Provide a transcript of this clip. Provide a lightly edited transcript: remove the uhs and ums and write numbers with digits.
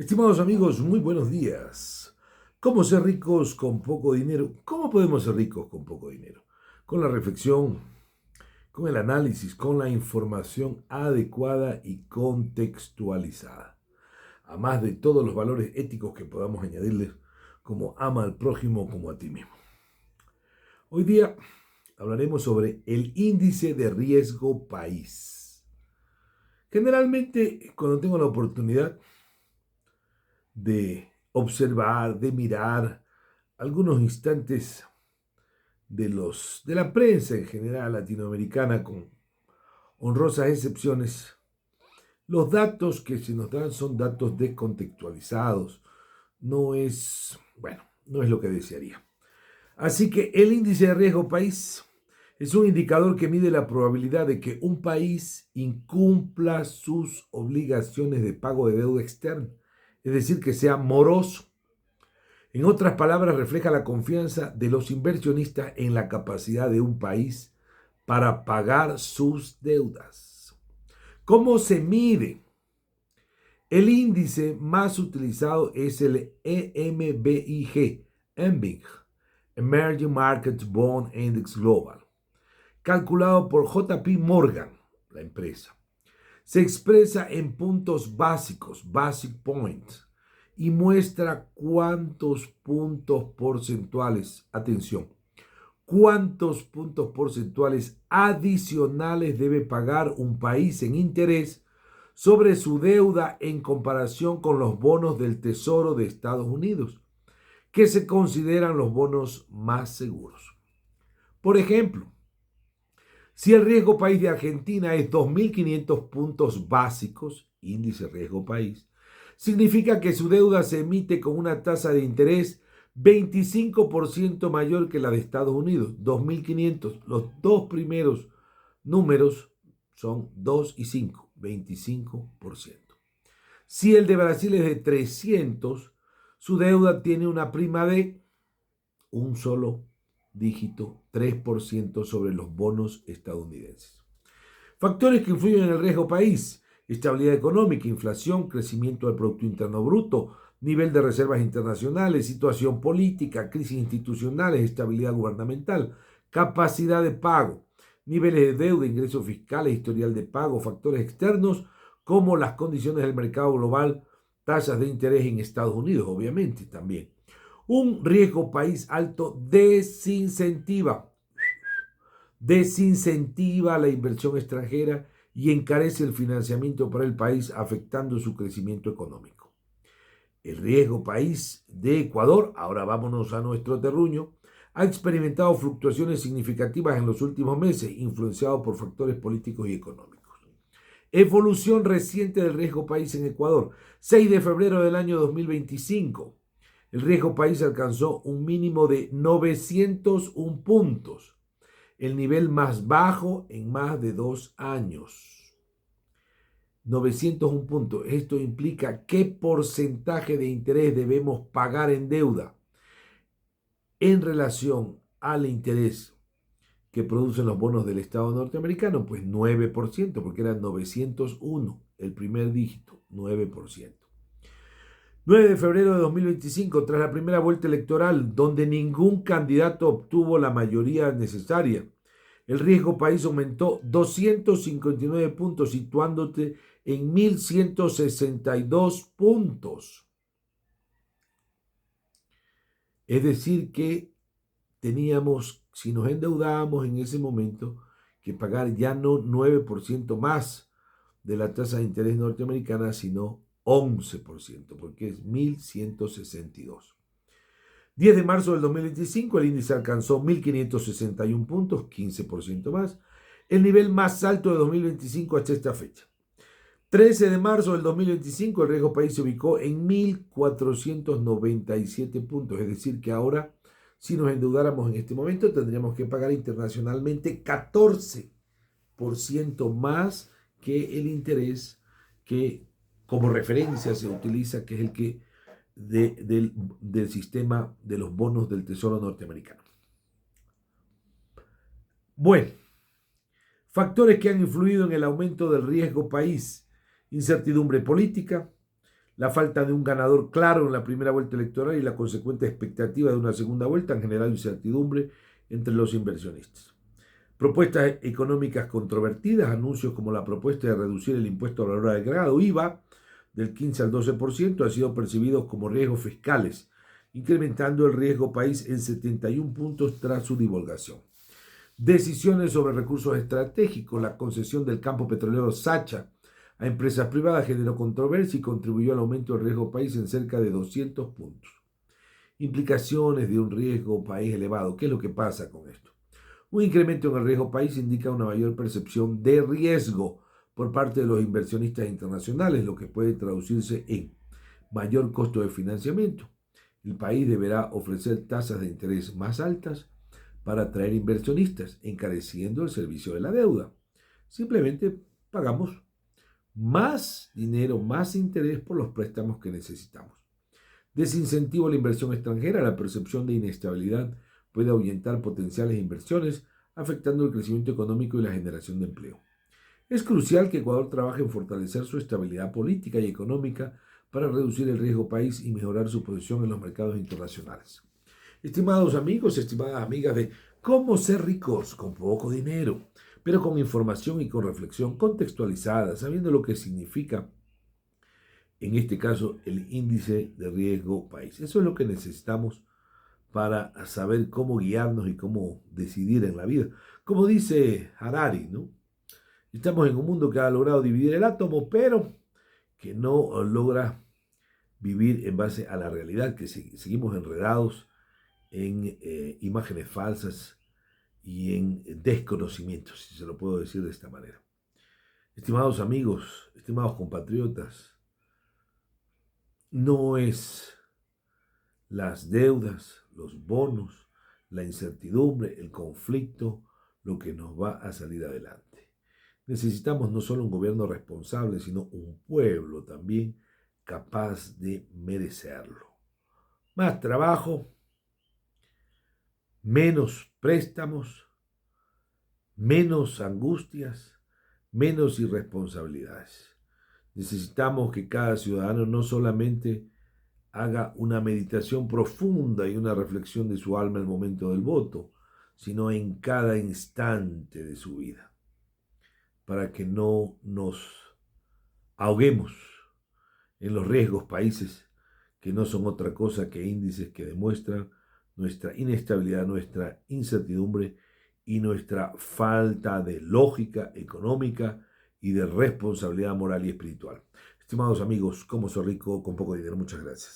Estimados amigos, muy buenos días. ¿Cómo ser ricos con poco dinero? ¿Cómo podemos ser ricos con poco dinero? Con la reflexión, con el análisis, con la información adecuada y contextualizada. A más de todos los valores éticos que podamos añadirles, como ama al prójimo como a ti mismo. Hoy día hablaremos sobre el índice de riesgo país. Generalmente, cuando tengo la oportunidad de observar, de mirar algunos instantes de la prensa en general latinoamericana, con honrosas excepciones, los datos que se nos dan son datos descontextualizados. No es lo que desearía. Así que el índice de riesgo país es un indicador que mide la probabilidad de que un país incumpla sus obligaciones de pago de deuda externa, es decir, que sea moroso. En otras palabras, refleja la confianza de los inversionistas en la capacidad de un país para pagar sus deudas. ¿Cómo se mide? El índice más utilizado es el EMBIG, Emerging Markets Bond Index Global, calculado por JP Morgan, la empresa. Se expresa en puntos básicos, basic points, y muestra cuántos puntos porcentuales, atención, cuántos puntos porcentuales adicionales debe pagar un país en interés sobre su deuda en comparación con los bonos del Tesoro de Estados Unidos, que se consideran los bonos más seguros. Por ejemplo, si el riesgo país de Argentina es 2.500 puntos básicos, índice riesgo país, significa que su deuda se emite con una tasa de interés 25% mayor que la de Estados Unidos, 2.500. Los dos primeros números son 2 y 5, 25%. Si el de Brasil es de 300, su deuda tiene una prima de un solo dígito, 3% sobre los bonos estadounidenses. Factores que influyen en el riesgo país: estabilidad económica, inflación, crecimiento del Producto Interno Bruto, nivel de reservas internacionales, situación política, crisis institucionales, estabilidad gubernamental, capacidad de pago, niveles de deuda, ingresos fiscales, historial de pago, factores externos como las condiciones del mercado global, tasas de interés en Estados Unidos, obviamente también. Un riesgo país alto desincentiva la inversión extranjera y encarece el financiamiento para el país, afectando su crecimiento económico. El riesgo país de Ecuador, ahora vámonos a nuestro terruño, ha experimentado fluctuaciones significativas en los últimos meses, influenciado por factores políticos y económicos. Evolución reciente del riesgo país en Ecuador. 6 de febrero del año 2025. El riesgo país alcanzó un mínimo de 901 puntos, el nivel más bajo en más de 2 años. 901 puntos. Esto implica qué porcentaje de interés debemos pagar en deuda en relación al interés que producen los bonos del Estado norteamericano. Pues 9%, porque eran 901, el primer dígito, 9%. 9 de febrero de 2025, tras la primera vuelta electoral, donde ningún candidato obtuvo la mayoría necesaria, el riesgo país aumentó 259 puntos, situándote en 1.162 puntos. Es decir, que teníamos, si nos endeudábamos en ese momento, que pagar ya no 9% más de la tasa de interés norteamericana, sino 11%, porque es 1.162. 10 de marzo del 2025, el índice alcanzó 1.561 puntos, 15% más, el nivel más alto de 2025 hasta esta fecha. 13 de marzo del 2025, el riesgo país se ubicó en 1.497 puntos, es decir, que ahora, si nos endeudáramos en este momento, tendríamos que pagar internacionalmente 14% más que el interés que como referencia se utiliza, que es el que del sistema de los bonos del Tesoro norteamericano. Bueno, factores que han influido en el aumento del riesgo país: incertidumbre política, La falta de un ganador claro en la primera vuelta electoral y la consecuente expectativa de una segunda vuelta han generado incertidumbre entre los inversionistas. Propuestas económicas controvertidas, anuncios como la propuesta de reducir el impuesto al valor agregado, IVA, del 15 al 12%, han sido percibidos como riesgos fiscales, incrementando el riesgo país en 71 puntos tras su divulgación. Decisiones sobre recursos estratégicos, la concesión del campo petrolero Sacha a empresas privadas generó controversia y contribuyó al aumento del riesgo país en cerca de 200 puntos. Implicaciones de un riesgo país elevado. ¿Qué es lo que pasa con esto? Un incremento en el riesgo país indica una mayor percepción de riesgo por parte de los inversionistas internacionales, lo que puede traducirse en mayor costo de financiamiento. El país deberá ofrecer tasas de interés más altas para atraer inversionistas, encareciendo el servicio de la deuda. Simplemente pagamos más dinero, más interés por los préstamos que necesitamos. Desincentivo a la inversión extranjera, la percepción de inestabilidad puede ahuyentar potenciales inversiones, afectando el crecimiento económico y la generación de empleo. Es crucial que Ecuador trabaje en fortalecer su estabilidad política y económica para reducir el riesgo país y mejorar su posición en los mercados internacionales. Estimados amigos, estimadas amigas de Cómo ser ricos con poco dinero, pero con información y con reflexión contextualizada, sabiendo lo que significa, en este caso, el índice de riesgo país. Eso es lo que necesitamos para saber cómo guiarnos y cómo decidir en la vida. Como dice Harari, ¿no? Estamos en un mundo que ha logrado dividir el átomo, pero que no logra vivir en base a la realidad, que seguimos enredados en imágenes falsas y en desconocimiento, si se lo puedo decir de esta manera. Estimados amigos, estimados compatriotas, no es las deudas, los bonos, la incertidumbre, el conflicto, lo que nos va a salir adelante. Necesitamos no solo un gobierno responsable, sino un pueblo también capaz de merecerlo. Más trabajo, menos préstamos, menos angustias, menos irresponsabilidades. Necesitamos que cada ciudadano no solamente haga una meditación profunda y una reflexión de su alma al momento del voto, sino en cada instante de su vida, para que no nos ahoguemos en los riesgos países que no son otra cosa que índices que demuestran nuestra inestabilidad, nuestra incertidumbre y nuestra falta de lógica económica y de responsabilidad moral y espiritual. Estimados amigos, Cómo ser rico con poco dinero. Muchas gracias.